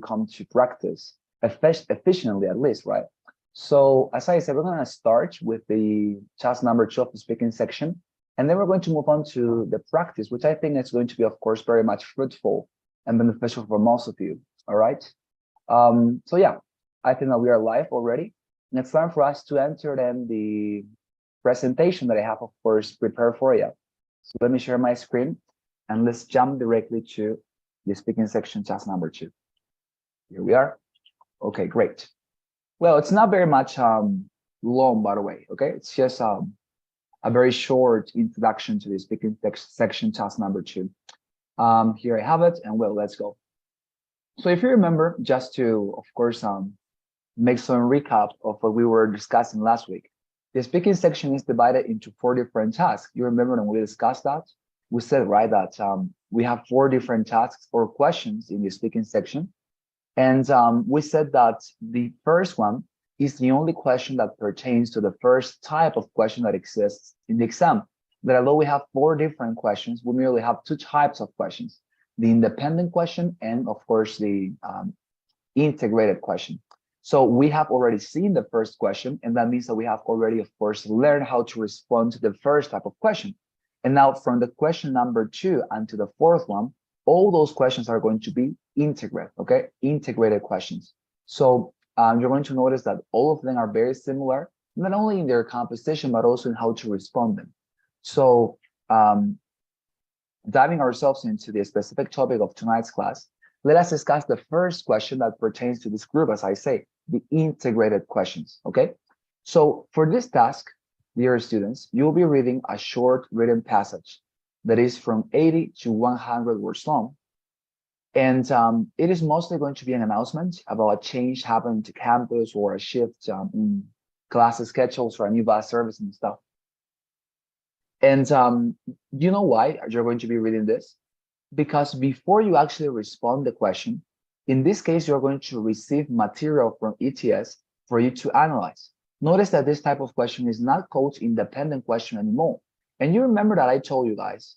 come to practice efficiently, at least, right? So as I said, we're going to start with the task number 2 of the speaking section, and then we're going to move on to the practice, which I think is going to be, of course, very much fruitful and beneficial for most of you. All right. So yeah, I think that we are live already. And it's time for us to enter then the presentation that I have, of course, prepared for you. So let me share my screen and let's jump directly to the speaking section task number 2. Here we are. Okay, great. Well, it's not very much long, by the way. Okay, it's just a very short introduction to the speaking section task number 2. Here I have it, and well, let's go. So if you remember, just to, of course, make some recap of what we were discussing last week, the speaking section is divided into 4 different tasks. You remember when we discussed that? We said, right, that we have 4 different tasks or questions in the speaking section. And we said that the first one is the only question that pertains to the first type of question that exists in the exam. That although we have 4 different questions, we merely have 2 types of questions, the independent question and, of course, the integrated question. So we have already seen the first question, and that means that we have already, of course, learned how to respond to the first type of question. And now from the question number 2 and to the 4th one, all those questions are going to be integrated, okay? Integrated questions. So you're going to notice that all of them are very similar, not only in their composition, but also in how to respond them. So diving ourselves into the specific topic of tonight's class, let us discuss the first question that pertains to this group, as I say, the integrated questions, okay? So for this task, dear students, you'll be reading a short written passage that is from 80 to 100 words long. And it is mostly going to be an announcement about a change happening to campus or a shift in class schedules or a new bus service and stuff. And you know why you're going to be reading this? Because before you actually respond the question, in this case, you're going to receive material from ETS for you to analyze. Notice that this type of question is not called independent question anymore. And you remember that I told you guys,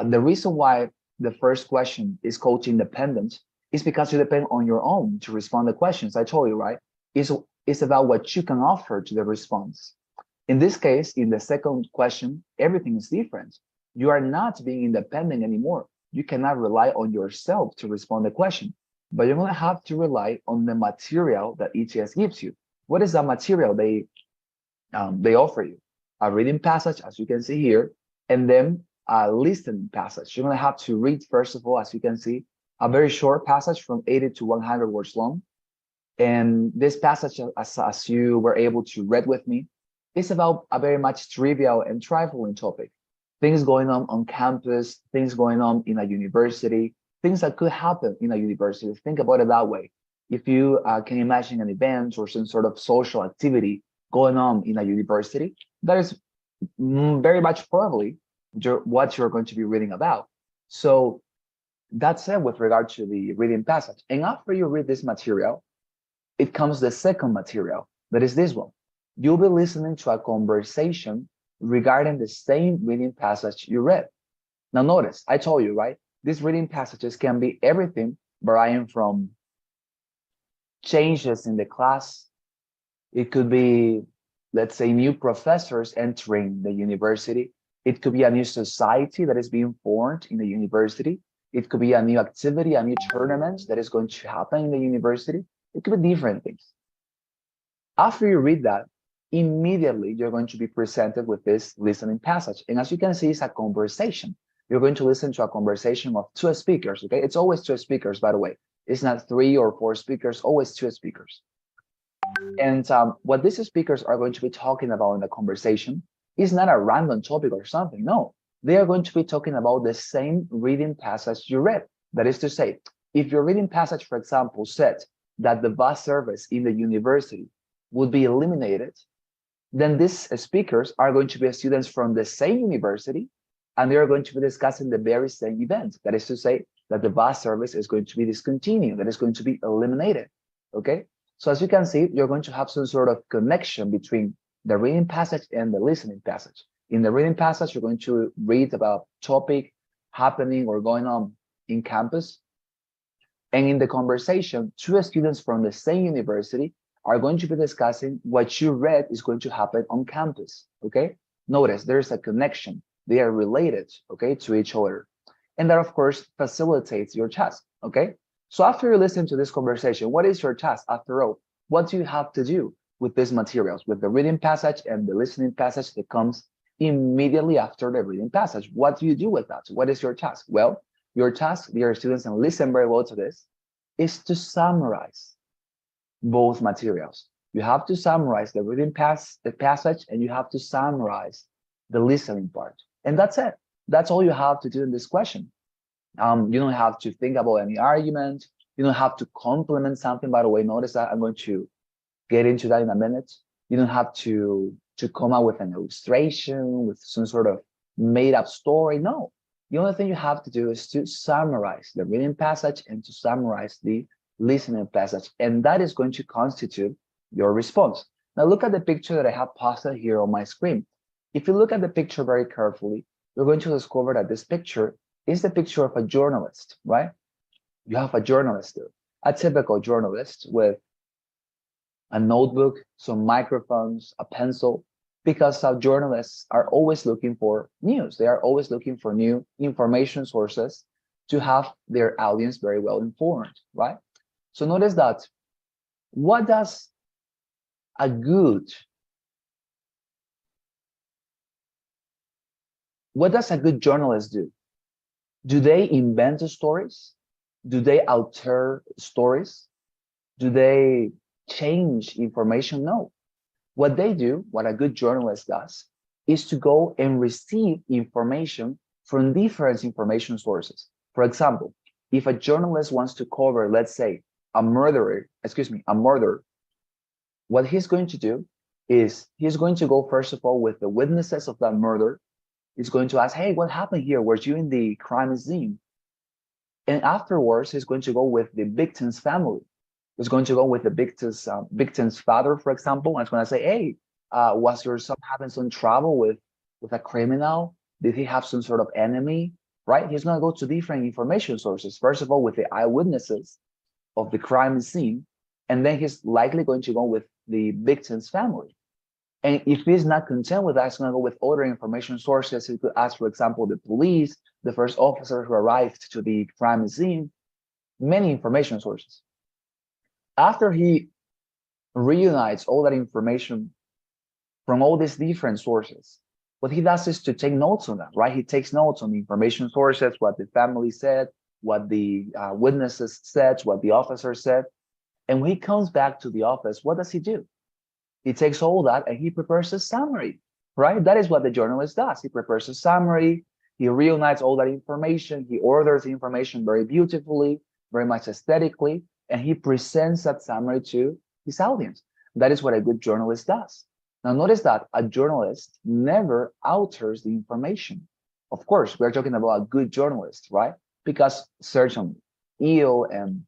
the reason why the first question is called independent is because you depend on your own to respond to questions. I told you, right? It's about what you can offer to the response. In this case, in the second question, everything is different. You are not being independent anymore. You cannot rely on yourself to respond to the question, but you're going to have to rely on the material that ETS gives you. What is that material they offer you? A reading passage, as you can see here, and then a listening passage. You're going to have to read, first of all, as you can see, a very short passage from 80 to 100 words long. And this passage, as you were able to read with me, is about a very much trivial and trifling topic. Things going on campus, things going on in a university, things that could happen in a university. Think about it that way. If you can imagine an event or some sort of social activity going on in a university, that is very much probably what you're going to be reading about. So that's it with regard to the reading passage. And after you read this material, it comes the second material, that is this one. You'll be listening to a conversation regarding the same reading passage you read. Now notice, I told you, right? These reading passages can be everything varying from changes in the class. It could be, let's say, new professors entering the university. It could be a new society that is being formed in the university. It could be a new activity, a new tournament that is going to happen in the university. It could be different things. After you read that, immediately you're going to be presented with this listening passage. And as you can see, it's a conversation. You're going to listen to a conversation of 2 speakers, okay? It's always 2 speakers, by the way. It's not 3 or 4 speakers, always 2 speakers. And what these speakers are going to be talking about in the conversation is not a random topic or something. No, they are going to be talking about the same reading passage you read. That is to say, if your reading passage, for example, said that the bus service in the university would be eliminated, then these speakers are going to be students from the same university, and they are going to be discussing the very same event. That is to say that the bus service is going to be discontinued, that is going to be eliminated, okay? So as you can see, you're going to have some sort of connection between the reading passage and the listening passage. In the reading passage, you're going to read about topic happening or going on in campus. And in the conversation, two students from the same university are going to be discussing what you read is going to happen on campus, okay? Notice there's a connection. They are related, okay, to each other. And that, of course, facilitates your task, okay? So after you listen to this conversation, what is your task after all? What do you have to do with these materials, with the reading passage and the listening passage that comes immediately after the reading passage? What do you do with that? What is your task? Well, your task, dear students, and listen very well to this, is to summarize both materials. You have to summarize the the passage, and you have to summarize the listening part. And that's it. That's all you have to do in this question. You don't have to think about any argument. You don't have to complement something. By the way, notice that I'm going to get into that in a minute. You don't have to come up with an illustration, with some sort of made up story. No, the only thing you have to do is to summarize the reading passage and to summarize the listening passage. And that is going to constitute your response. Now look at the picture that I have posted here on my screen. If you look at the picture very carefully, you're going to discover that this picture is the picture of a journalist, right? You have a journalist there, a typical journalist with a notebook, some microphones, a pencil, because journalists are always looking for news. They are always looking for new information sources to have their audience very well informed, right? So notice that what does a good journalist do? Do they invent the stories? Do they alter stories? Do they change information? No. What they do, what a good journalist does, is to go and receive information from different information sources. For example, if a journalist wants to cover, let's say, a murder, what he's going to do is he's going to go, first of all, with the witnesses of that murder. He's going to ask, hey, what happened here? Were you in the crime scene? And afterwards, he's going to go with the victim's family. He's going to go with the victim's father, for example, and he's going to say, hey, was your son having some trouble with a criminal? Did he have some sort of enemy? Right? He's going to go to different information sources. First of all, with the eyewitnesses of the crime scene, and then he's likely going to go with the victim's family. And if he's not content with that, he's going to go with other information sources. He could ask, for example, the police, the first officer who arrived to the crime scene, many information sources. After he reunites all that information from all these different sources, what he does is to take notes on that, right? He takes notes on the information sources, what the family said, what the witnesses said, what the officer said. And when he comes back to the office, what does he do? He takes all that and he prepares a summary, right? That is what the journalist does. He prepares a summary, he reunites all that information, he orders the information very beautifully, very much aesthetically, and he presents that summary to his audience. That is what a good journalist does. Now notice that a journalist never alters the information. Of course, we're talking about a good journalist, right? Because certain ill and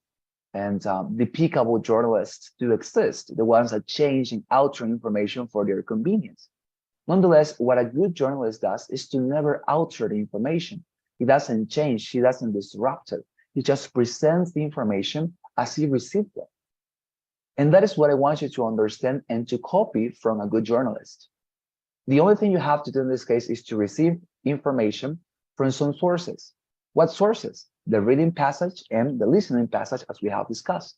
depicable journalists do exist, the ones that change and alter information for their convenience. Nonetheless, what a good journalist does is to never alter the information. He doesn't change, he doesn't disrupt it. He just presents the information as he received it. And that is what I want you to understand and to copy from a good journalist. The only thing you have to do in this case is to receive information from some sources. What sources? The reading passage and the listening passage, as we have discussed.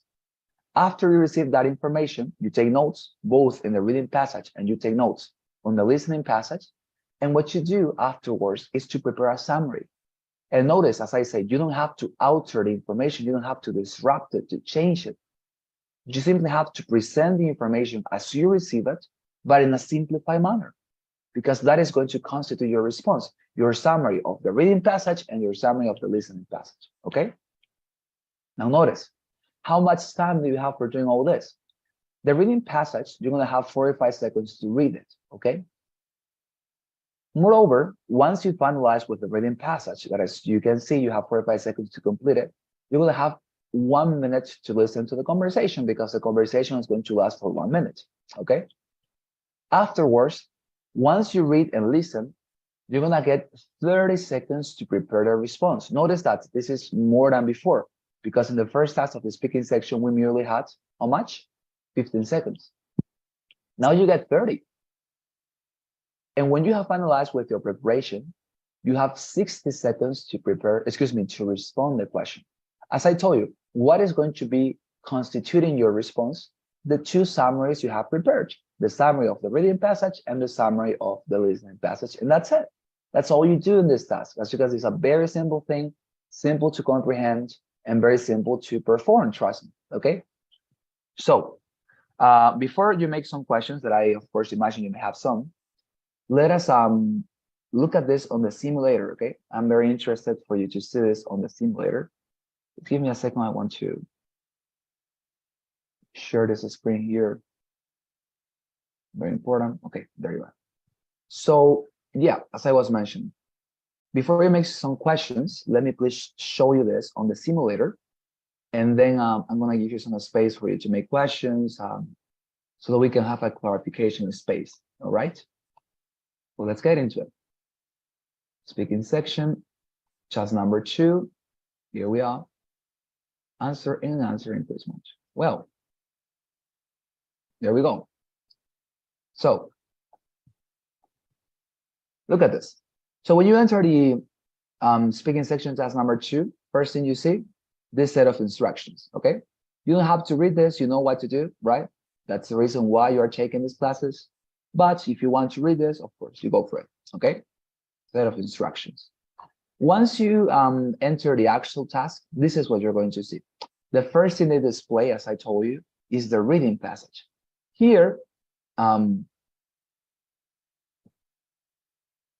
After you receive that information, you take notes, both in the reading passage and you take notes on the listening passage. And what you do afterwards is to prepare a summary. And notice, as I said, you don't have to alter the information. You don't have to disrupt it, to change it. You simply have to present the information as you receive it, but in a simplified manner, because that is going to constitute your response, your summary of the reading passage and your summary of the listening passage, okay? Now notice, how much time do you have for doing all this? The reading passage, you're gonna have 45 seconds to read it, okay? Moreover, once you finalize with the reading passage, that as you can see, you have 45 seconds to complete it, you're gonna have 1 minute to listen to the conversation, because the conversation is going to last for 1 minute, okay? Afterwards, once you read and listen, you're gonna get 30 seconds to prepare the response. Notice that this is more than before, because in the first task of the speaking section, we merely had how much? 15 seconds. Now you get 30. And when you have finalized with your preparation, you have 60 seconds to prepare, to respond the question. As I told you, what is going to be constituting your response? The two summaries you have prepared, the summary of the reading passage and the summary of the listening passage. And that's it. That's all you do in this task. As you can see, it's a very simple thing, simple to comprehend, and very simple to perform, trust me, okay? So before you make some questions that I, of course, imagine you may have some, let us look at this on the simulator, okay? I'm very interested for you to see this on the simulator. Give me a second, I want to share this screen here. Very important. Okay, there you are. So yeah, as I was mentioning, before you make some questions, let me please show you this on the simulator. And then I'm gonna give you some space for you to make questions so that we can have a clarification space, all right? Well, let's get into it. Speaking section, task number 2. Here we are. Answering quiz mode. Well, there we go. So look at this. So when you enter the speaking section task number 2, first thing you see, this set of instructions, okay? You don't have to read this, you know what to do, right? That's the reason why you are taking these classes. But if you want to read this, of course, you go for it, okay? Set of instructions. Once you enter the actual task, this is what you're going to see. The first thing they display, as I told you, is the reading passage. Here, in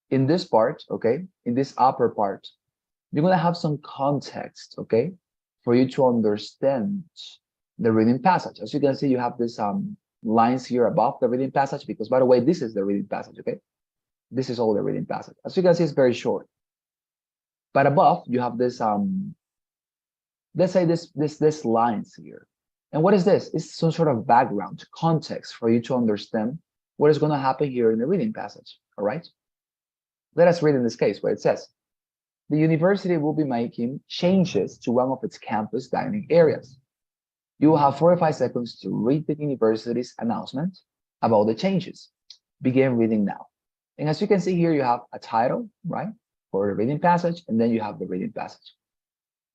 this part, okay, in this upper part, you're going to have some context, okay, for you to understand the reading passage. As you can see, you have this lines here above the reading passage, because by the way, this is the reading passage, okay? This is all the reading passage. As you can see, it's very short. But above, you have this, let's say this lines here. And what is this? It's some sort of background, context for you to understand what is going to happen here in the reading passage, all right? Let us read in this case where it says, the university will be making changes to one of its campus dining areas. You will have 45 seconds to read the university's announcement about the changes. Begin reading now. And as you can see here, you have a title, right, for the reading passage, and then you have the reading passage.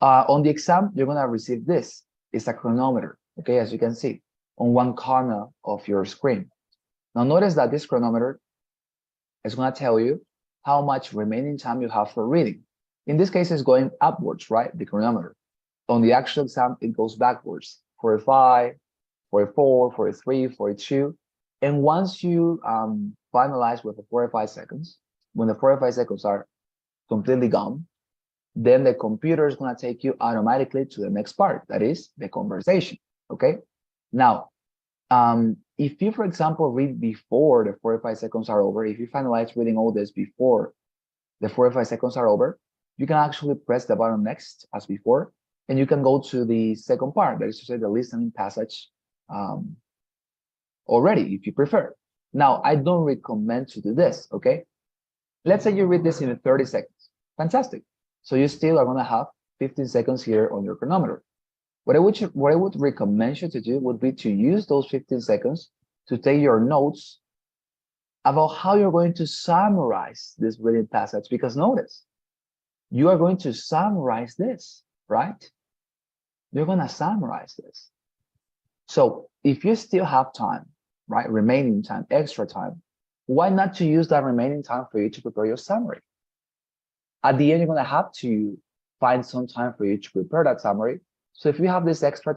On the exam, you're going to receive this. It's a chronometer, okay, as you can see, on one corner of your screen. Now notice that this chronometer is going to tell you how much remaining time you have for reading. In this case, it's going upwards, right, the chronometer. On the actual exam, it goes backwards, 45, 44, 43, 42. And once you finalize with the 45 seconds, when the 45 seconds are completely gone, then the computer is going to take you automatically to the next part, that is the conversation, okay? Now, if you, for example, read before the 45 seconds are over, if you finalize reading all this before the 45 seconds are over, you can actually press the button next as before, and you can go to the second part, that is to say the listening passage already, if you prefer. Now, I don't recommend to do this, okay? Let's say you read this in 30 seconds. Fantastic. So you still are going to have 15 seconds here on your chronometer. What I would recommend you to do would be to use those 15 seconds to take your notes about how you're going to summarize this reading passage, because notice, you are going to summarize this, right? You're going to summarize this. So if you still have time, right, remaining time, extra time, why not to use that remaining time for you to prepare your summary? At the end, you're going to have to find some time for you to prepare that summary. So if you have this extra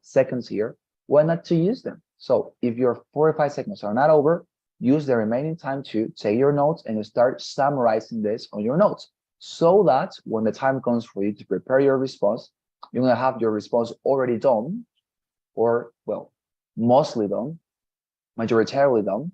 seconds here, why not to use them? So if your 45 seconds are not over, use the remaining time to take your notes and you start summarizing this on your notes, so that when the time comes for you to prepare your response, you're going to have your response already done, or, well, mostly done, majoritarily done,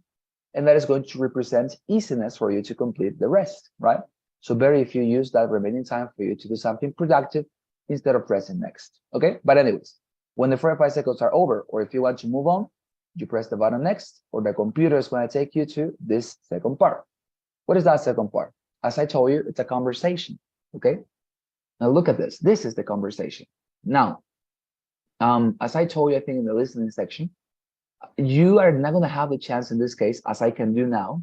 and that is going to represent easiness for you to complete the rest, right? So better if you use that remaining time for you to do something productive instead of pressing next, okay? But anyways, when the 45 seconds are over, or if you want to move on, you press the button next, or the computer is going to take you to this second part. What is that second part? As I told you, it's a conversation, okay? Now look at this. This is the conversation. Now, as I told you, I think in the listening section, you are not going to have the chance in this case, as I can do now,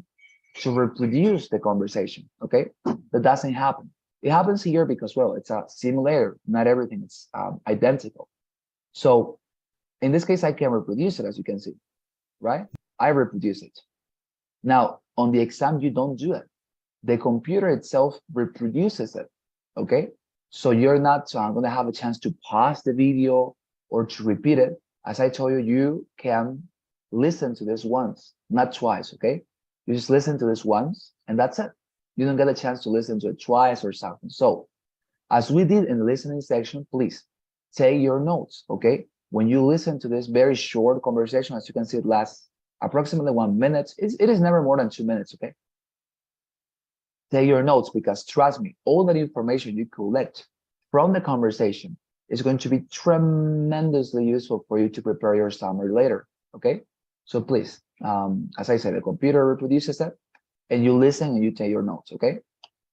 to reproduce the conversation. Okay, that doesn't happen. It happens here because, well, it's a simulator. Not everything is identical. So in this case, I can reproduce it, as you can see, right? I reproduce it. Now, on the exam, you don't do it. The computer itself reproduces it, okay? So you're not going to have a chance to pause the video or to repeat it. As I told you, you can listen to this once, not twice, okay? You just listen to this once, and that's it. You don't get a chance to listen to it twice or something. So as we did in the listening section, please take your notes, okay? When you listen to this very short conversation, as you can see, it lasts approximately 1 minute. It is never more than 2 minutes, okay? Take your notes, because trust me, all that information you collect from the conversation is going to be tremendously useful for you to prepare your summary later, okay? So please, as I said, the computer reproduces it, and you listen and you take your notes, okay?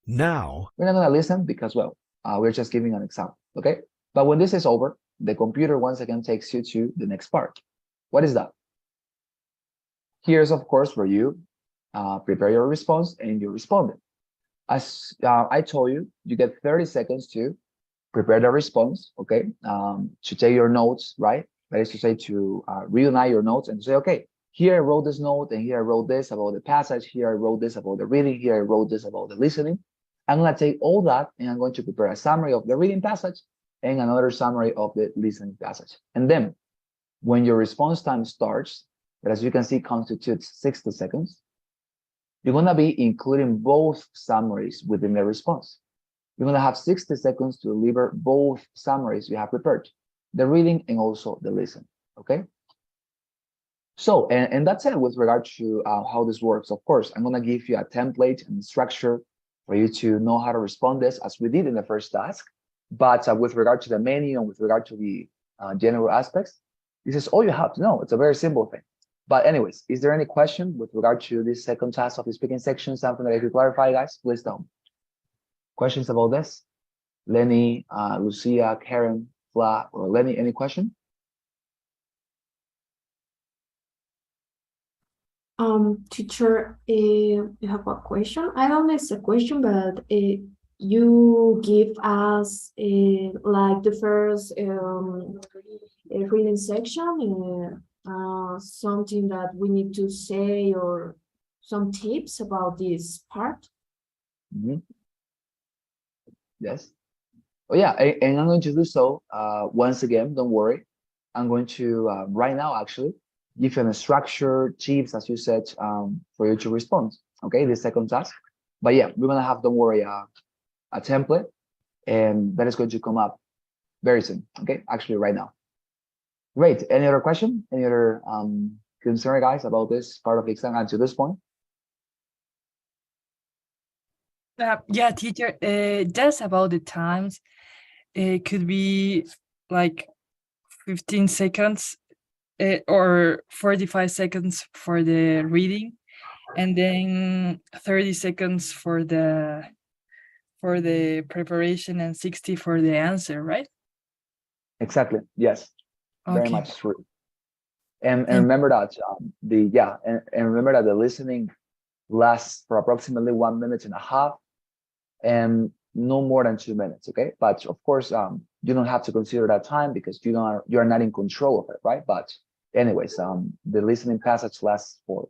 Now, we're not going to listen because, well, we're just giving an example, okay? But when this is over, the computer once again takes you to the next part. What is that? Here's, of course, where you prepare your response and you respond it. As I told you, you get 30 seconds to prepare the response, okay? To take your notes, right? That is to say, to reunite your notes and say, okay, here I wrote this note, and here I wrote this about the passage, here I wrote this about the reading, here I wrote this about the listening. I'm going to take all that, and I'm going to prepare a summary of the reading passage and another summary of the listening passage. And then when your response time starts, that as you can see constitutes 60 seconds, you're going to be including both summaries within the response. You're going to have 60 seconds to deliver both summaries you have prepared, the reading and also the listening, okay? So, and that's it with regard to how this works. Of course, I'm going to give you a template and structure for you to know how to respond this, as we did in the first task. But with regard to the menu and with regard to the general aspects, this is all you have to know. It's a very simple thing. But anyways, is there any question with regard to this second task of the speaking section? Something that I could clarify, guys? Please don't. Questions about this? Lenny, Lucia, Karen, Fla, or Lenny, any question? Teacher, you have a question? I don't know if it's a question, but you give us like the first reading section, something that we need to say, or some tips about this part? Mm-hmm. Yes. Oh yeah, and I'm going to do so once again. Don't worry. I'm going to right now actually give you a structure, tips, as you said, for you to respond. Okay, the second task. But yeah, we're gonna have, don't worry, a template, and that is going to come up very soon. Okay, actually right now. Great. Any other question? Any other concern, guys, about this part of the exam and to this point? Yeah, teacher, just about the times, it could be like 15 seconds or 45 seconds for the reading, and then 30 seconds for the preparation and 60 for the answer, right? Exactly. Yes. Very Okay. much true. And remember that and remember that the listening lasts for approximately 1.5 minutes and no more than 2 minutes. Okay, but of course you don't have to consider that time because you are not in control of it, right? But anyways, the listening passage lasts for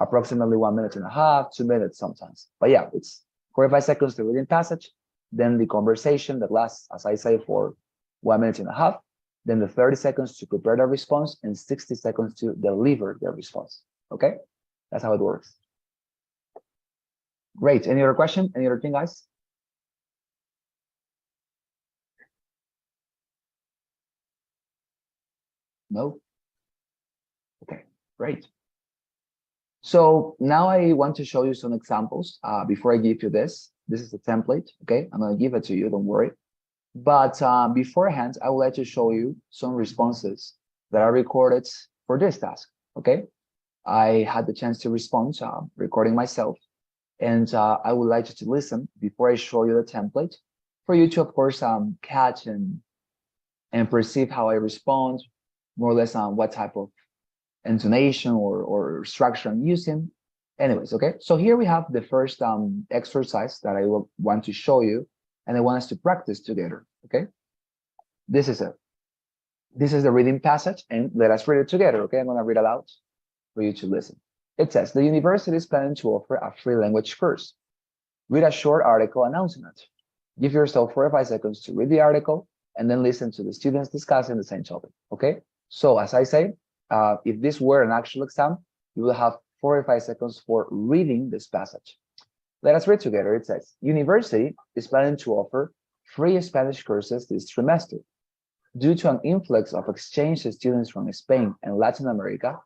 approximately 1.5 minutes, 2 minutes sometimes. But yeah, it's 45 seconds the reading passage, then the conversation that lasts, as I say, for 1.5 minutes, then the 30 seconds to prepare the response and 60 seconds to deliver the response. Okay, that's how it works. Great. Any other question? Any other thing, guys? No? Okay, great. So now I want to show you some examples. Before I give you this is a template, okay? I'm gonna give it to you, don't worry. But beforehand, I would like to show you some responses that are recorded for this task, okay? I had the chance to respond, recording myself, and I would like you to listen before I show you the template for you to, of course, catch and perceive how I respond, more or less on what type of intonation or structure I'm using. Anyways, okay. So here we have the first exercise that I will want to show you, and I want us to practice together. Okay. This is it. This is the reading passage, and let us read it together. Okay, I'm going to read aloud for you to listen. It says, the university is planning to offer a free language course. Read a short article announcing it. Give yourself 45 seconds to read the article and then listen to the students discussing the same topic. Okay, so as I say, if this were an actual exam, you will have 45 seconds for reading this passage. Let us read together. It says, university is planning to offer free Spanish courses this trimester. Due to an influx of exchange students from Spain and Latin America,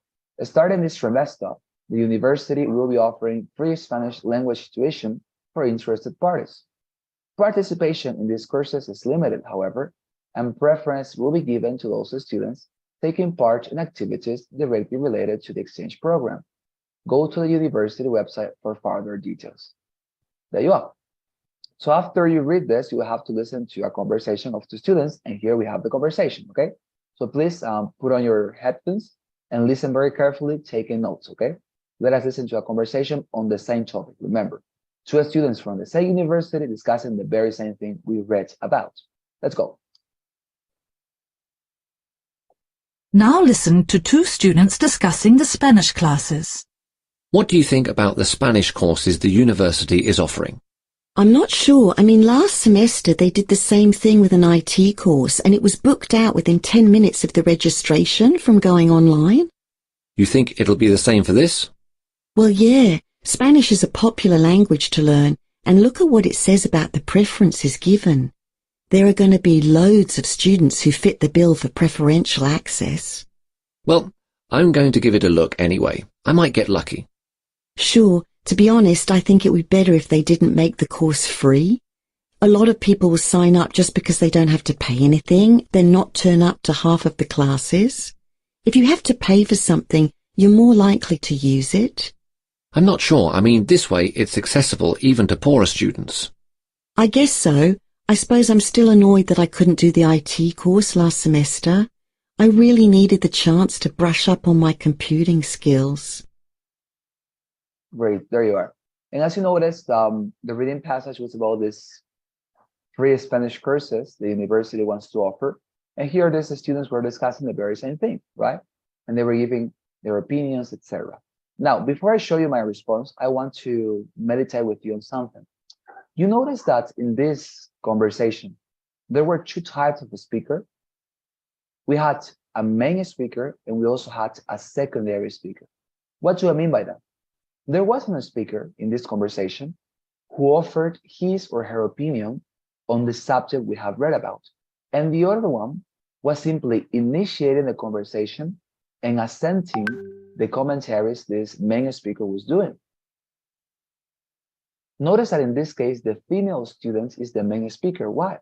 starting this trimester, the university will be offering free Spanish language tuition for interested parties. Participation in these courses is limited, however, and preference will be given to those students taking part in activities directly related to the exchange program. Go to the university website for further details. There you are. So after you read this, you will have to listen to a conversation of two students, and here we have the conversation, okay? So please put on your headphones and listen very carefully, taking notes, okay? Let us listen to a conversation on the same topic. Remember, two students from the same university discussing the very same thing we read about. Let's go. Now listen to two students discussing the Spanish classes. What do you think about the Spanish courses the university is offering? I'm not sure. I mean, last semester they did the same thing with an IT course and it was booked out within 10 minutes of the registration from going online. You think it'll be the same for this? Well, yeah, Spanish is a popular language to learn, and look at what it says about the preferences given. There are going to be loads of students who fit the bill for preferential access. Well, I'm going to give it a look anyway. I might get lucky. Sure. To be honest, I think it would be better if they didn't make the course free. A lot of people will sign up just because they don't have to pay anything, then not turn up to half of the classes. If you have to pay for something, you're more likely to use it. I'm not sure. I mean, this way it's accessible even to poorer students. I guess so. I suppose I'm still annoyed that I couldn't do the IT course last semester. I really needed the chance to brush up on my computing skills. Great, there you are. And as you noticed, the reading passage was about this free Spanish courses the university wants to offer. And here the students were discussing the very same thing, right? And they were giving their opinions, etc. Now, before I show you my response, I want to meditate with you on something. You notice that in this conversation, there were two types of a speaker. We had a main speaker and we also had a secondary speaker. What do I mean by that? There wasn't a speaker in this conversation who offered his or her opinion on the subject we have read about. And the other one was simply initiating the conversation and assenting the commentaries this main speaker was doing. Notice that in this case, the female student is the main speaker. Why?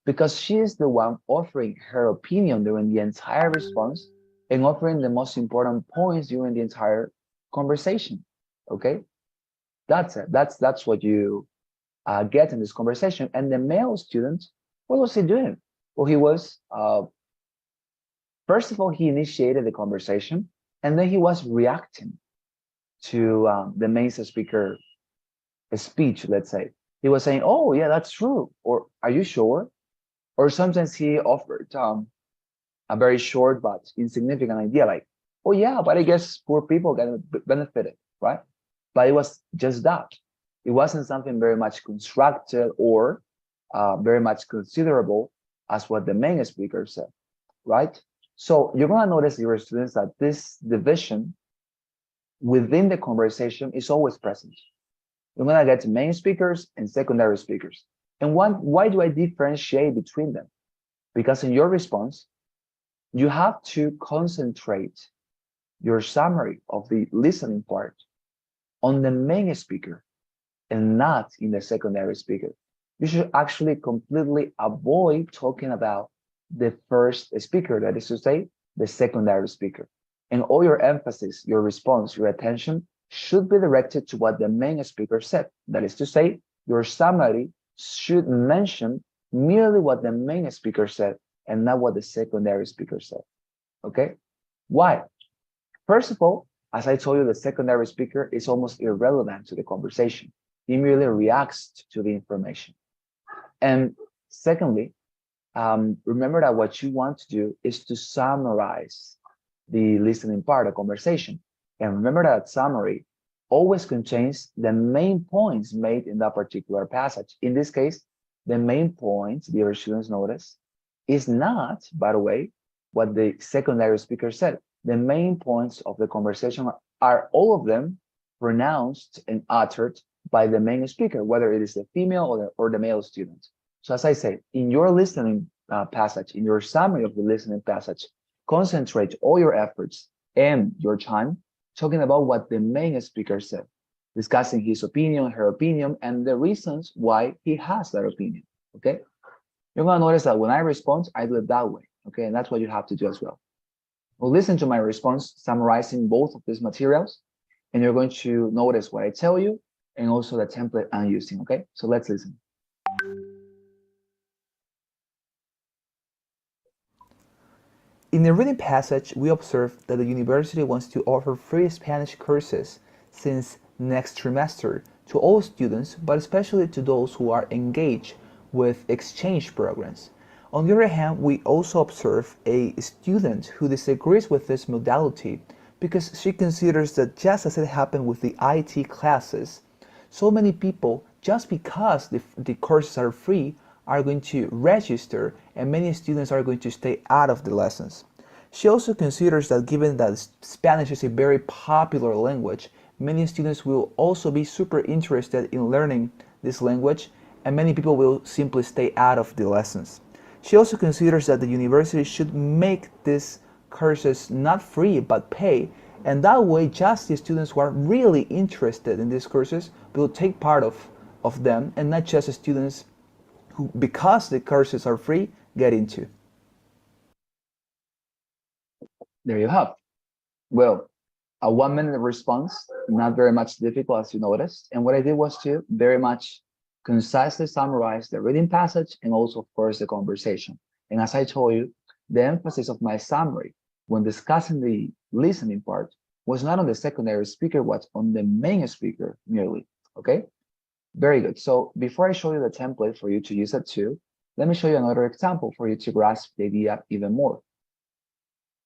Because she is the one offering her opinion during the entire response and offering the most important points during the entire conversation. Okay, that's it. That's what you get in this conversation. And the male student, what was he doing? Well, he was first of all, he initiated the conversation, and then he was reacting to the main speaker speech. Let's say he was saying, "Oh, yeah, that's true," or "Are you sure?" Or sometimes he offered a very short but insignificant idea, like, "Oh, yeah, but I guess poor people get benefited," right? But it was just that. It wasn't something very much constructive or very much considerable as what the main speaker said, right? So you're going to notice, your students, that this division within the conversation is always present. You're going to get main speakers and secondary speakers. And why do I differentiate between them? Because in your response, you have to concentrate your summary of the listening part on the main speaker and not in the secondary speaker. You should actually completely avoid talking about the first speaker, that is to say, the secondary speaker. And all your emphasis, your response, your attention should be directed to what the main speaker said. That is to say, your summary should mention merely what the main speaker said and not what the secondary speaker said. Okay? Why? First of all, as I told you, the secondary speaker is almost irrelevant to the conversation. He merely reacts to the information. And secondly, remember that what you want to do is to summarize the listening part of conversation. And remember that summary always contains the main points made in that particular passage. In this case, the main points, dear students, notice, is not, by the way, what the secondary speaker said. The main points of the conversation are all of them pronounced and uttered by the main speaker, whether it is the female or the male student. So as I say, in your listening passage, in your summary of the listening passage, concentrate all your efforts and your time talking about what the main speaker said, discussing his opinion, her opinion, and the reasons why he has that opinion, okay? You're gonna notice that when I respond, I do it that way, okay? And that's what you have to do as well. Well, listen to my response, summarizing both of these materials, and you're going to notice what I tell you and also the template I'm using, okay? So let's listen. In the reading passage, we observe that the university wants to offer free Spanish courses since next trimester to all students, but especially to those who are engaged with exchange programs. On the other hand, we also observe a student who disagrees with this modality because she considers that just as it happened with the IT classes, so many people, just because the courses are free, are going to register and many students are going to stay out of the lessons. She also considers that given that Spanish is a very popular language, many students will also be super interested in learning this language and many people will simply stay out of the lessons. She also considers that the university should make these courses not free but pay, and that way just the students who are really interested in these courses will take part of them and not just the students who, because the courses are free, get into. There you have. Well, a 1 minute response, not very much difficult as you noticed. And what I did was to very much concisely summarize the reading passage and also, of course, the conversation. And as I told you, the emphasis of my summary when discussing the listening part was not on the secondary speaker, but on the main speaker merely, okay? Very good. So before I show you the template for you to use it too, let me show you another example for you to grasp the idea even more.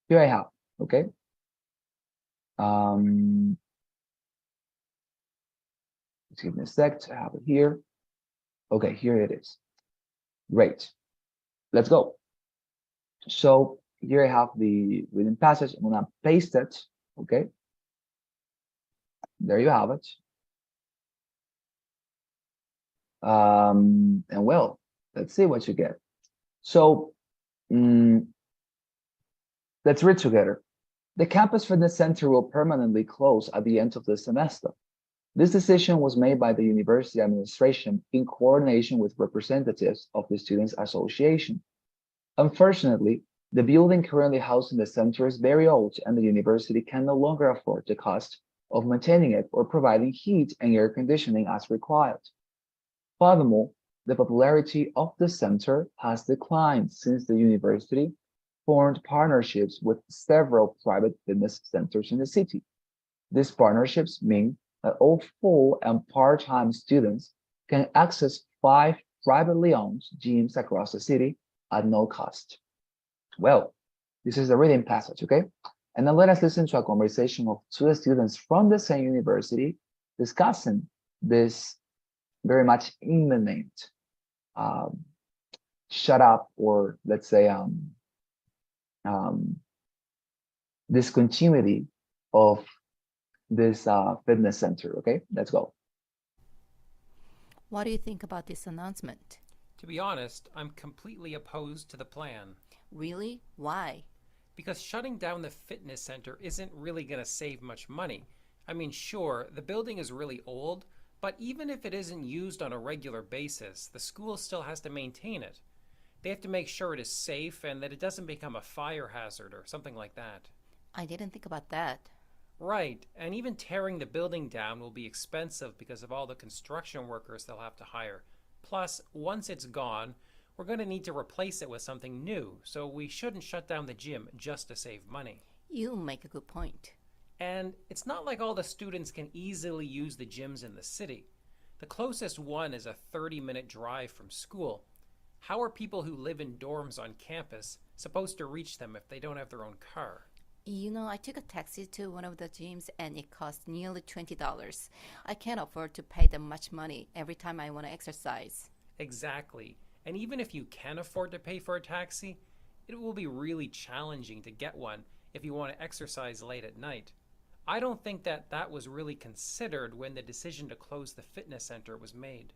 Here I have, okay? Let's give me a sec to have it here. Okay, here it is. Great. Let's go. So here I have the reading passage. I'm gonna paste it, okay? There you have it. And well, let's see what you get. So let's read together. The campus fitness center will permanently close at the end of the semester. This decision was made by the university administration in coordination with representatives of the Students' Association. Unfortunately, the building currently housing the center is very old and the university can no longer afford the cost of maintaining it or providing heat and air conditioning as required. Furthermore, the popularity of the center has declined since the university formed partnerships with several private fitness centers in the city. These partnerships mean that all full and part-time students can access 5 privately owned gyms across the city at no cost. Well, this is the reading passage, okay? And now let us listen to a conversation of 2 students from the same university discussing this very much imminent shut up, or let's say discontinuity of this fitness center. Okay, let's go. What do you think about this announcement? To be honest, I'm completely opposed to the plan. Really? Why? Because shutting down the fitness center isn't really going to save much money. I mean, sure, the building is really old, but even if it isn't used on a regular basis, the school still has to maintain it. They have to make sure it is safe and that it doesn't become a fire hazard or something like that. I didn't think about that. Right, and even tearing the building down will be expensive because of all the construction workers they'll have to hire. Plus, once it's gone, We're going to need to replace it with something new, so we shouldn't shut down the gym just to save money. You make a good point. And it's not like all the students can easily use the gyms in the city. The closest one is a 30-minute drive from school. How are people who live in dorms on campus supposed to reach them if they don't have their own car? You know, I took a taxi to one of the gyms and it cost nearly $20. I can't afford to pay that much money every time I want to exercise. Exactly. And even if you can afford to pay for a taxi, it will be really challenging to get one if you want to exercise late at night. I don't think that was really considered when the decision to close the fitness center was made.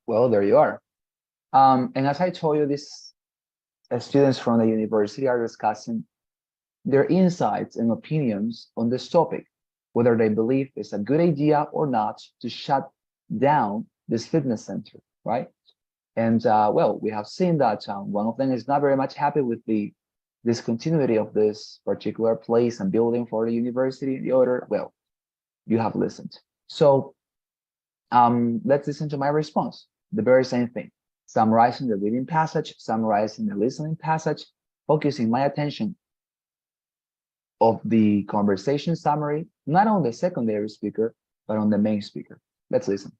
Well, there you are. And as I told you, these students from the university are discussing their insights and opinions on this topic, whether they believe it's a good idea or not to shut down this fitness center, right? And well, we have seen that one of them is not very much happy with the discontinuity of this particular place and building for the university. The other, well, you have listened. So let's listen to my response. The very same thing. Summarizing the reading passage, summarizing the listening passage, focusing my attention of the conversation summary, not on the secondary speaker, but on the main speaker. Let's listen.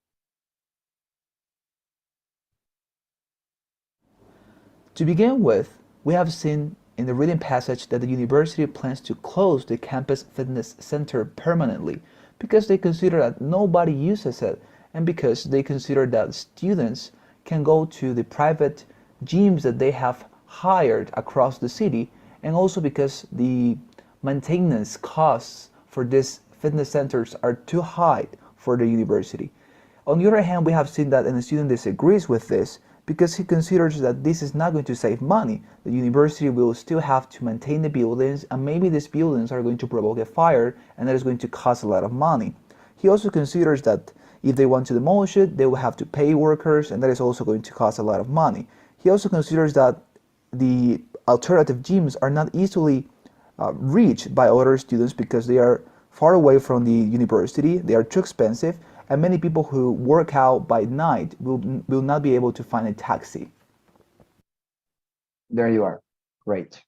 To begin with, we have seen in the reading passage that the university plans to close the campus fitness center permanently because they consider that nobody uses it and because they consider that students can go to the private gyms that they have hired across the city, and also because the maintenance costs for these fitness centers are too high for the university. On the other hand, we have seen that the student disagrees with this because he considers that this is not going to save money. The university will still have to maintain the buildings, and maybe these buildings are going to provoke a fire, and that is going to cost a lot of money. He also considers that if they want to demolish it, they will have to pay workers, and that is also going to cost a lot of money. He also considers that the alternative gyms are not easily reached by other students because they are far away from the university, they are too expensive, and many people who work out by night will not be able to find a taxi. There you are. Great.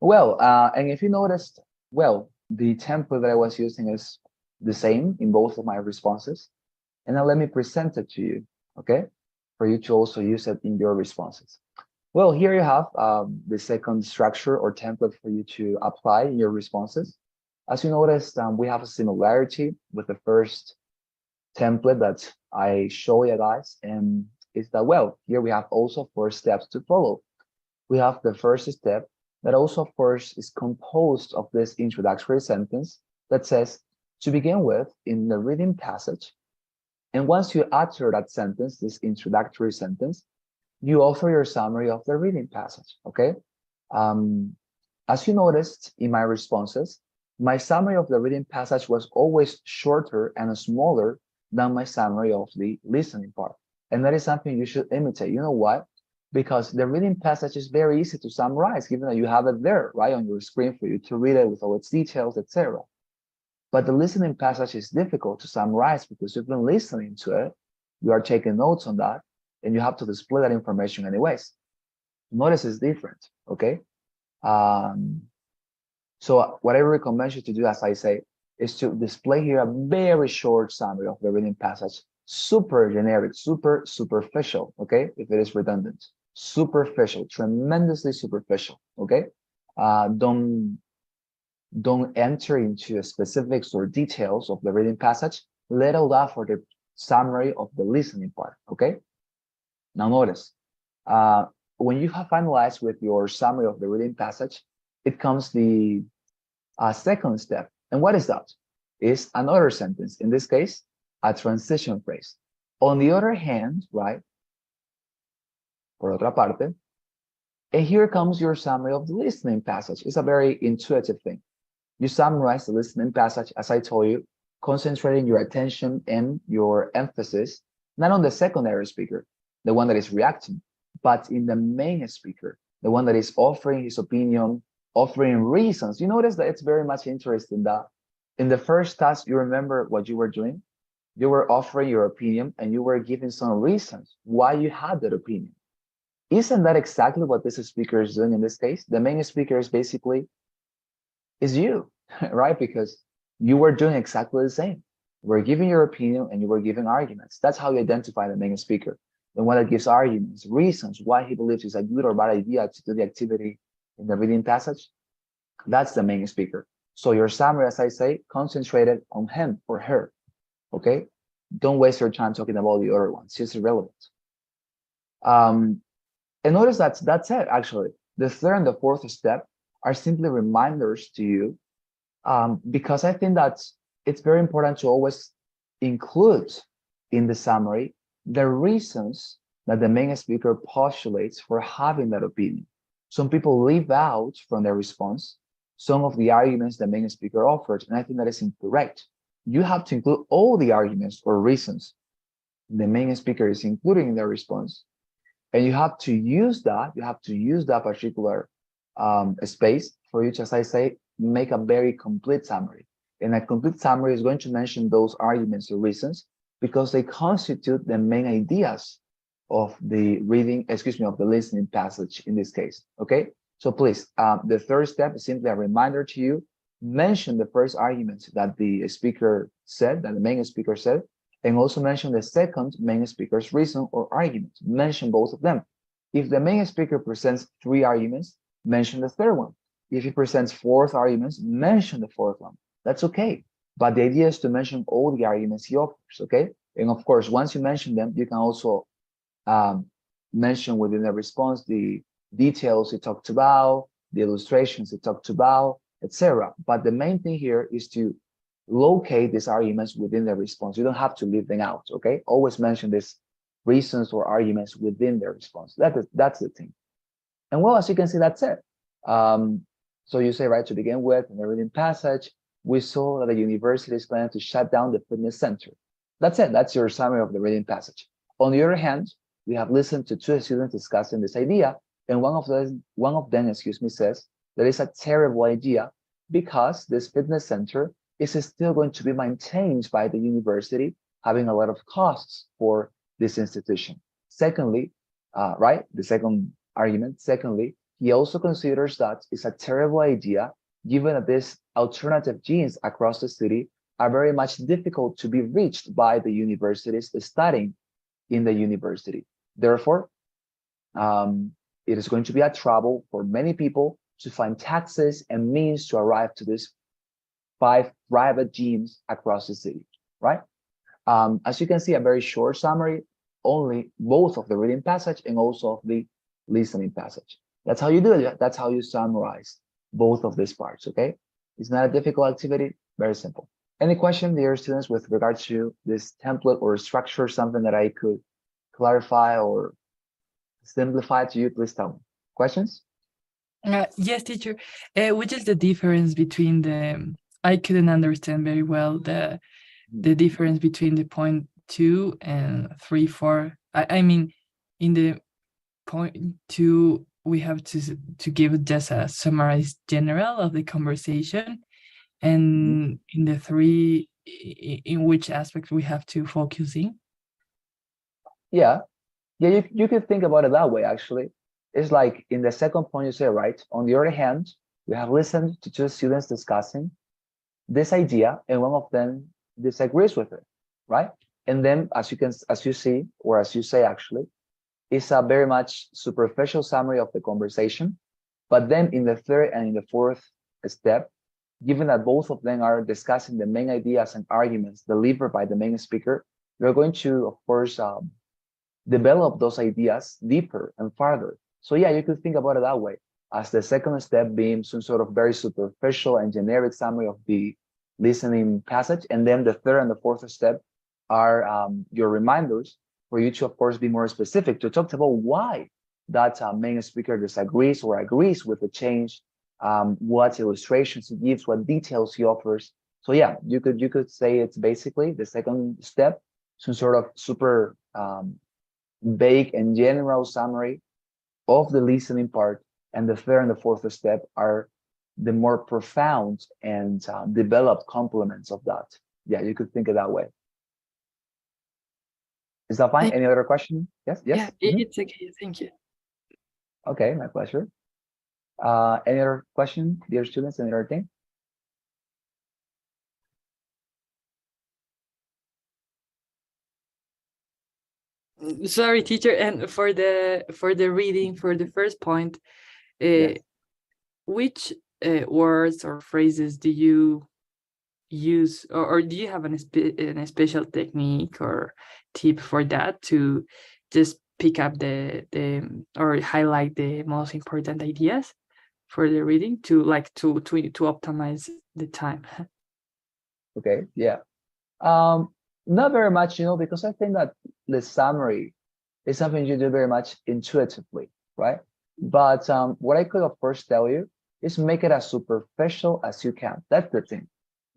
Well, and if you noticed, well, the template that I was using is the same in both of my responses. And now let me present it to you, okay? For you to also use it in your responses. Well, here you have the second structure or template for you to apply in your responses. As you noticed, we have a similarity with the first template that I show you guys, and it's that, well, here we have also 4 steps to follow. We have the first step that also, of course, is composed of this introductory sentence that says, to begin with, in the reading passage. And once you utter that sentence, this introductory sentence, you offer your summary of the reading passage, okay? As you noticed in my responses, my summary of the reading passage was always shorter and smaller than my summary of the listening part. And that is something you should imitate. You know why? Because the reading passage is very easy to summarize, given that you have it there, right, on your screen for you to read it with all its details, etc. But the listening passage is difficult to summarize because you've been listening to it, you are taking notes on that, and you have to display that information anyways. Notice it's different, okay? So what I recommend you to do, as I say, is to display here a very short summary of the reading passage, super generic, super superficial, okay? If it is redundant, superficial, tremendously superficial, okay? Don't enter into specifics or details of the reading passage, let alone for the summary of the listening part, okay? Now notice, when you have finalized with your summary of the reading passage, it comes the second step. And what is that? Is another sentence, in this case, a transition phrase. On the other hand, right, por otra parte, and here comes your summary of the listening passage. It's a very intuitive thing. You summarize the listening passage, as I told you, concentrating your attention and your emphasis, not on the secondary speaker, the one that is reacting, but in the main speaker, the one that is offering his opinion, offering reasons. You notice that it's very much interesting that in the first task, you remember what you were doing? You were offering your opinion and you were giving some reasons why you had that opinion. Isn't that exactly what this speaker is doing in this case? The main speaker is basically is you, right? Because you were doing exactly the same. You were giving your opinion and you were giving arguments. That's how you identify the main speaker. The one that gives arguments, reasons why he believes it's a good or bad idea to do the activity in the reading passage. That's the main speaker. So your summary, as I say, concentrated on him or her. Okay? Don't waste your time talking about the other ones. It's irrelevant. And notice that's it, actually. The third and the fourth step are simply reminders to you, because I think that it's very important to always include in the summary the reasons that the main speaker postulates for having that opinion. Some people leave out from their response some of the arguments the main speaker offers, and I think that is incorrect. You have to include all the arguments or reasons the main speaker is including in their response, and you have to use that particular space for you to, as I say, make a very complete summary. And a complete summary is going to mention those arguments or reasons because they constitute the main ideas of the reading, of the listening passage in this case, okay? So please, the third step is simply a reminder to you, mention the first argument that the speaker said, that the main speaker said, and also mention the second main speaker's reason or argument. Mention both of them. If the main speaker presents 3 arguments, mention the third one. If he presents 4 arguments, mention the 4th one. That's okay. But the idea is to mention all the arguments he offers, okay? And of course, once you mention them, you can also mention within the response the details he talked about, the illustrations he talked about, etc. But the main thing here is to locate these arguments within the response. You don't have to leave them out, okay? Always mention these reasons or arguments within the response. That's the thing. And well, as you can see, that's it. So you say, right, to begin with, in the reading passage, we saw that the university is planning to shut down the fitness center. That's it. That's your summary of the reading passage. On the other hand, we have listened to 2 students discussing this idea, and one of them, says that it's a terrible idea because this fitness center is still going to be maintained by the university, having a lot of costs for this institution. Secondly, right, the second argument, secondly, he also considers that it's a terrible idea given that these alternative gyms across the city are very much difficult to be reached by the universities studying in the university. Therefore, it is going to be a trouble for many people to find taxis and means to arrive to these 5 private gyms across the city, right? As you can see, a very short summary, only both of the reading passage and also of the listening passage. That's how you do it. That's how you summarize both of these parts, okay? It's not a difficult activity, very simple. Any question, dear students, with regard to this template or structure, something that I could clarify or simplify to you, please tell me. Questions? Yes, teacher. Which is the difference between the? I couldn't understand very well the difference between the point 2 and 3, 4. I mean, in the point 2, we have to give just a summarized general of the conversation, and in the 3, in which aspect we have to focus in. Yeah, you could think about it that way, actually. It's like in the second point you say, right, on the other hand, we have listened to 2 students discussing this idea, and one of them disagrees with it, right? And then as you see, or as you say, actually, it's a very much superficial summary of the conversation. But then in the third and in the fourth step, given that both of them are discussing the main ideas and arguments delivered by the main speaker, you're going to, of course, develop those ideas deeper and farther. So yeah, you could think about it that way, as the second step being some sort of very superficial and generic summary of the listening passage. And then the third and the fourth step are your reminders for you to, of course, be more specific, to talk about why that main speaker disagrees or agrees with the change, what illustrations he gives, what details he offers. So yeah, you could say it's basically the second step, some sort of super vague and general summary of the listening part, and the third and the fourth step are the more profound and developed complements of that. Yeah, you could think of that way. Is that fine? Any other question? Yes, yes. Yeah, it's okay. Thank you. Okay, my pleasure. Any other question, dear students? Any other thing? Sorry, teacher. And for the reading for the first point, Yes. which words or phrases do you use, or do you have a special technique or tip for that to just pick up the or highlight the most important ideas for the reading to optimize the time? Okay, yeah. Not very much, because I think that the summary is something you do very much intuitively, right? But what I could of course tell you is make it as superficial as you can. That's the thing.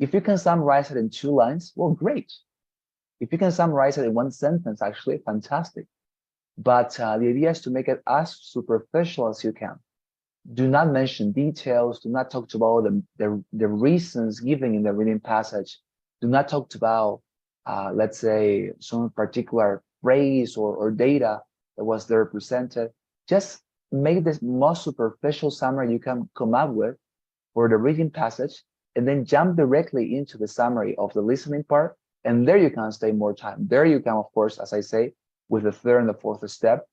If you can summarize it in 2 lines, well, great. If you can summarize it in 1 sentence, actually, fantastic. But the idea is to make it as superficial as you can. Do not mention details. Do not talk about the reasons given in the reading passage. Do not talk about, let's say, some particular phrase or data that was there presented. Just make this most superficial summary you can come up with for the reading passage, and then jump directly into the summary of the listening part. And there you can stay more time. There you can, of course, as I say, with the 3rd and the 4th step,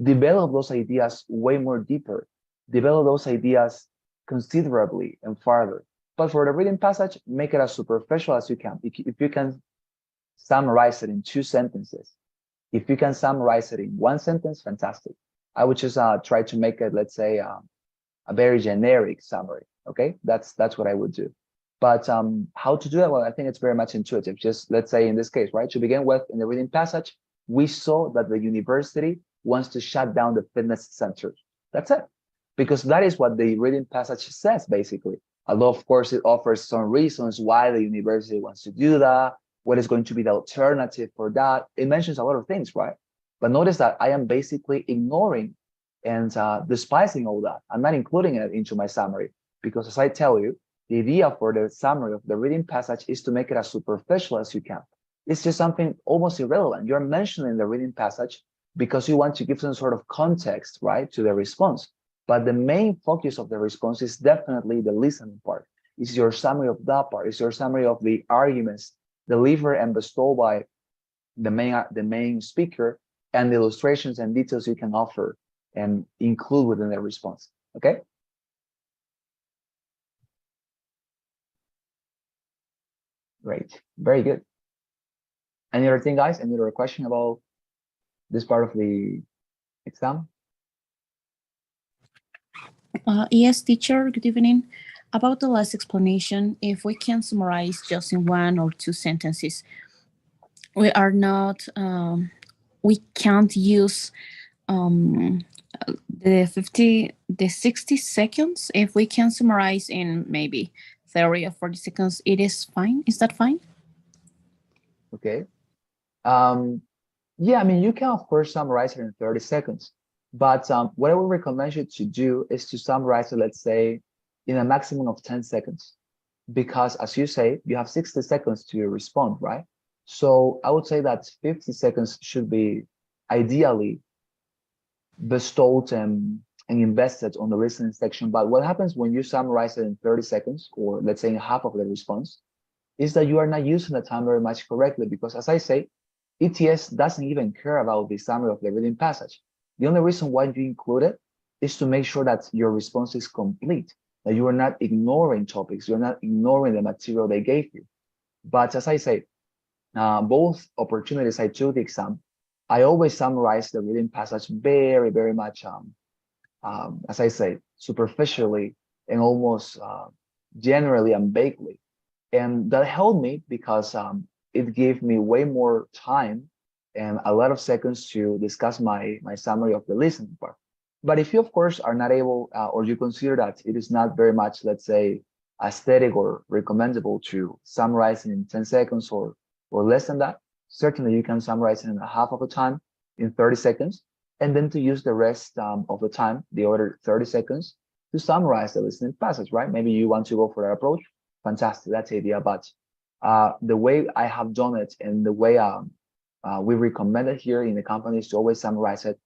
develop those ideas way more deeper, develop those ideas considerably and farther. But for the reading passage, make it as superficial as you can. If you can summarize it in 2 sentences, if you can summarize it in 1 sentence, fantastic. I would just try to make it, let's say, a very generic summary. Okay, that's what I would do. But how to do that? Well, I think it's very much intuitive. Just let's say in this case, right? To begin with, in the reading passage, we saw that the university wants to shut down the fitness center. That's it. Because that is what the reading passage says, basically. Although, of course, it offers some reasons why the university wants to do that, what is going to be the alternative for that. It mentions a lot of things, right? But notice that I am basically ignoring and despising all that. I'm not including it into my summary because, as I tell you, the idea for the summary of the reading passage is to make it as superficial as you can. It's just something almost irrelevant. You're mentioning the reading passage because you want to give some sort of context, right, to the response. But the main focus of the response is definitely the listening part. It's your summary of that part. It's your summary of the arguments delivered and bestowed by the main speaker, and the illustrations and details you can offer and include within the response. Okay? Great. Very good. Any other thing, guys? Any other question about this part of the exam? Yes, teacher, good evening. About the last explanation, if we can summarize just in 1 or 2 sentences, we are not, we can't use the 60 seconds. If we can summarize in maybe 30 or 40 seconds, it is fine. Is that fine? Okay. Yeah, I mean, you can, of course, summarize it in 30 seconds. But what I would recommend you to do is to summarize it, let's say, in a maximum of 10 seconds. Because as you say, you have 60 seconds to respond, right? So I would say that 50 seconds should be ideally bestowed and invested on the listening section. But what happens when you summarize it in 30 seconds, or let's say in half of the response, is that you are not using the time very much correctly. Because as I say, ETS doesn't even care about the summary of the reading passage. The only reason why you include it is to make sure that your response is complete, that you are not ignoring topics, you're not ignoring the material they gave you. But as I say, both opportunities I took the exam, I always summarize the reading passage very, very much, as I say, superficially and almost generally and vaguely. And that helped me because it gave me way more time and a lot of seconds to discuss my summary of the listening part. But if you, of course, are not able, or you consider that it is not very much, let's say, aesthetic or recommendable to summarize in 10 seconds or less than that, certainly you can summarize it in a half of the time, in 30 seconds, and then to use the rest of the time, the other 30 seconds, to summarize the listening passage, right? Maybe you want to go for that approach. Fantastic, that's the idea. But the way I have done it and the way we recommend it here in the company is to always summarize it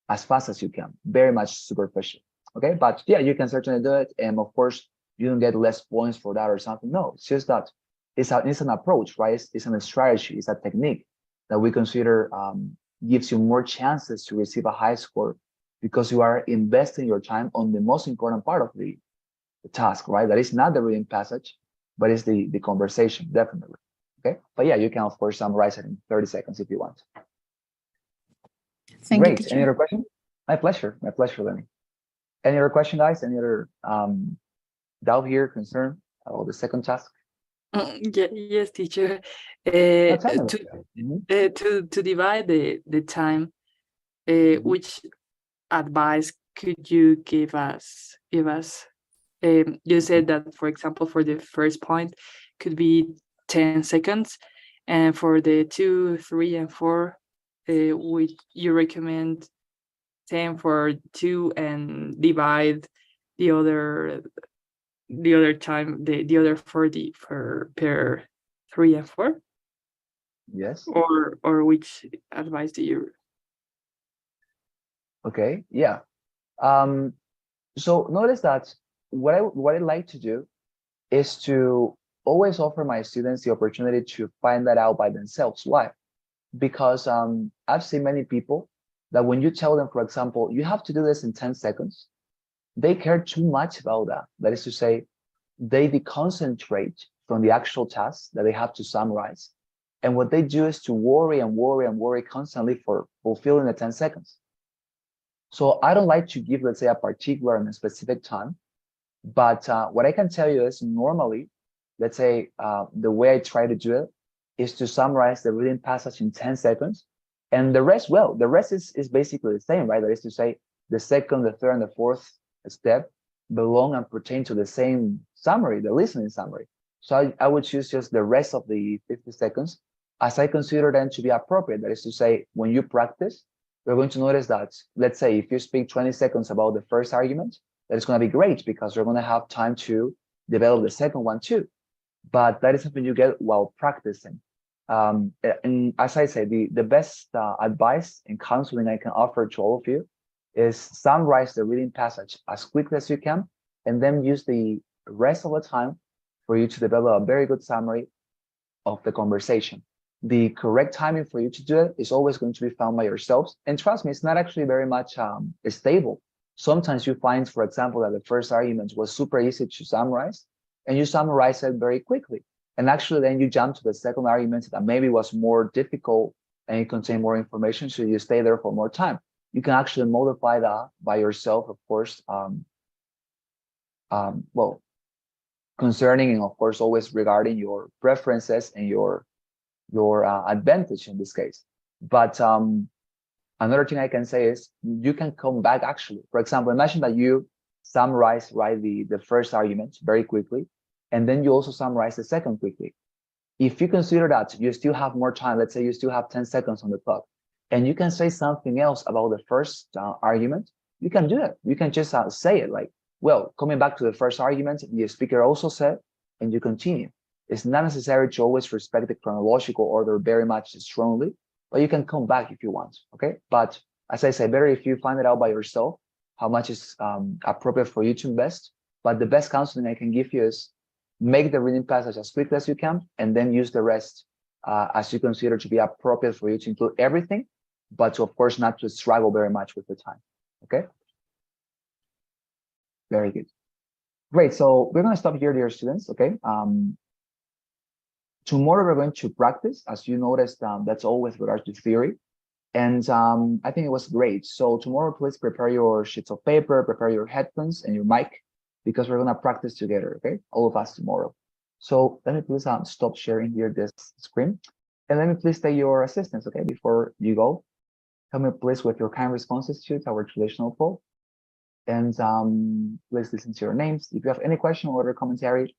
as fast as you can, very much superficial. Okay, but yeah, you can certainly do it, and of course you don't get less points for that or something. No, it's just that it's an approach, right? It's a strategy, it's a technique that we consider gives you more chances to receive a high score because you are investing your time on the most important part of the task, right? That is not the reading passage, but it's the conversation, definitely. Okay, but yeah, you can of course summarize it in 30 seconds if you want. Thank you, Great. teacher. Any other question? My pleasure, Lenny. Any other question, guys? Any other doubt here, concern about the second task? Yes, teacher. Tell me. To divide the time, Mhm. which advice could you give us? You said that, for example, for the first point could be 10 seconds, and for the 2, 3, and 4, which you recommend 10 for 2 and divide the other time, the other 40 for per 3 and 4, Yes. or which advice do you? Okay. Yeah. So notice that what I like to do is to always offer my students the opportunity to find that out by themselves. Why? Because I've seen many people that when you tell them, for example, you have to do this in 10 seconds, they care too much about that. That is to say, they deconcentrate from the actual task that they have to summarize. And what they do is to worry and worry and worry constantly for fulfilling the 10 seconds. So I don't like to give, let's say, a particular and a specific time. But what I can tell you is normally, let's say, the way I try to do it is to summarize the reading passage in 10 seconds. And the rest, well, the rest is basically the same, right? That is to say, the second, the third, and the fourth step belong and pertain to the same summary, the listening summary. So I would choose just the rest of the 50 seconds as I consider them to be appropriate. That is to say, when you practice, you're going to notice that, let's say, if you speak 20 seconds about the first argument, that is going to be great because you're going to have time to develop the second one too. But that is something you get while practicing. And as I say, the best advice and counseling I can offer to all of you is summarize the reading passage as quickly as you can, and then use the rest of the time for you to develop a very good summary of the conversation. The correct timing for you to do it is always going to be found by yourselves. And trust me, it's not actually very much stable. Sometimes you find, for example, that the first argument was super easy to summarize, and you summarize it very quickly. And actually, then you jump to the second argument that maybe was more difficult and it contained more information, so you stay there for more time. You can actually modify that by yourself, of course. Well, concerning and of course always regarding your preferences and your advantage in this case. But another thing I can say is you can come back actually. For example, imagine that you summarize, right, the first argument very quickly, and then you also summarize the second quickly. If you consider that you still have more time, let's say you still have 10 seconds on the clock, and you can say something else about the first argument, you can do it. You can just say it like, well, coming back to the first argument, the speaker also said, and you continue. It's not necessary to always respect the chronological order very much strongly, but you can come back if you want, okay? But as I said, better if you find it out by yourself, how much is appropriate for you to invest. But the best counseling I can give you is make the reading passage as quickly as you can, and then use the rest as you consider to be appropriate for you to include everything, but to, of course, not to struggle very much with the time, okay? Very good. Great, so we're gonna stop here, dear students, okay? Tomorrow we're going to practice, as you noticed, that's all with regards to theory. And I think it was great. So tomorrow, please prepare your sheets of paper, prepare your headphones and your mic, because we're gonna practice together, okay? All of us tomorrow. So let me please stop sharing here this screen. And let me please take your assistance, okay? Before you go, help me please with your kind responses to our traditional poll. And please listen to your names. If you have any question or other commentary,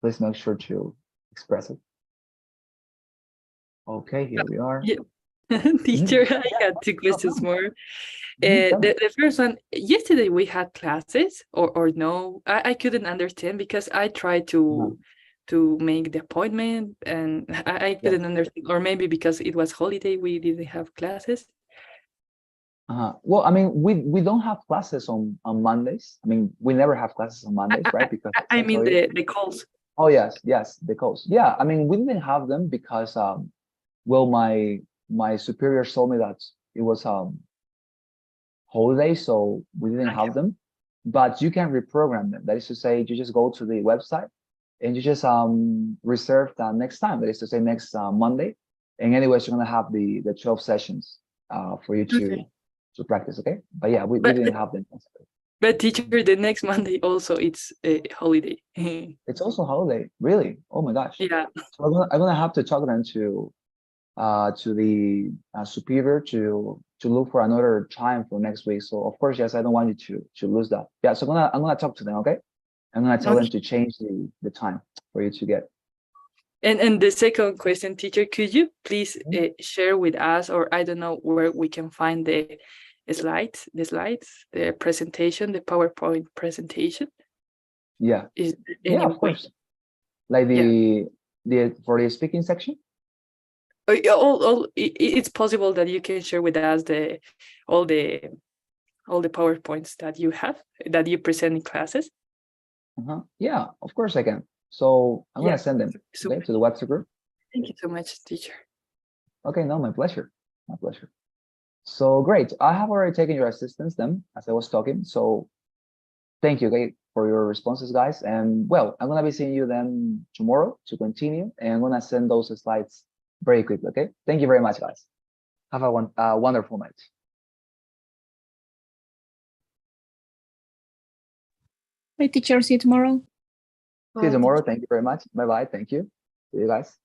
please make sure to express it. Okay, here we are. Yeah. Teacher, I got two questions more. Tell me. The first one, yesterday we had classes or no, I couldn't understand because I tried to to make the appointment, and I couldn't understand, or maybe because it was holiday, we didn't have classes. Well, I mean, we don't have classes on Mondays. I mean, we never have classes on Mondays, right? Because I mean the calls. oh yes, the calls. Yeah, I mean, we didn't have them because well, my superior told me that it was holiday, so we didn't have them. But you can reprogram them. That is to say, you just go to the website and you just reserve the next time. That is to say, next Monday. And anyways, you're gonna have the 12 sessions for you to practice. Okay, but yeah, we didn't have them. But teacher, the next Monday also it's a holiday. It's also holiday, really? Oh my gosh. Yeah. So I'm gonna have to talk then to the superior to look for another time for next week. So of course, yes, I don't want you to lose that. Yeah, so I'm gonna talk to them. Okay, I'm gonna tell them to change the time for you to get. And the second question, teacher, could you please share with us, or I don't know where we can find the slides, the presentation, the PowerPoint presentation? Yeah. Is yeah, of course. Like the for the speaking section. It's possible that you can share with us all the PowerPoints that you have, that you present in classes. Yeah, of course I can. So I'm gonna send them to the WhatsApp group. Thank you so much, teacher. Okay, no, my pleasure. My pleasure. So great. I have already taken your assistance then as I was talking. So thank you, okay, for your responses, guys. And well, I'm gonna be seeing you then tomorrow to continue, and I'm gonna send those slides very quickly. Okay. Thank you very much, guys. Have a wonderful night. Bye, teacher. See you tomorrow. See you tomorrow. Thank you very much. Bye bye. Thank you. See you guys.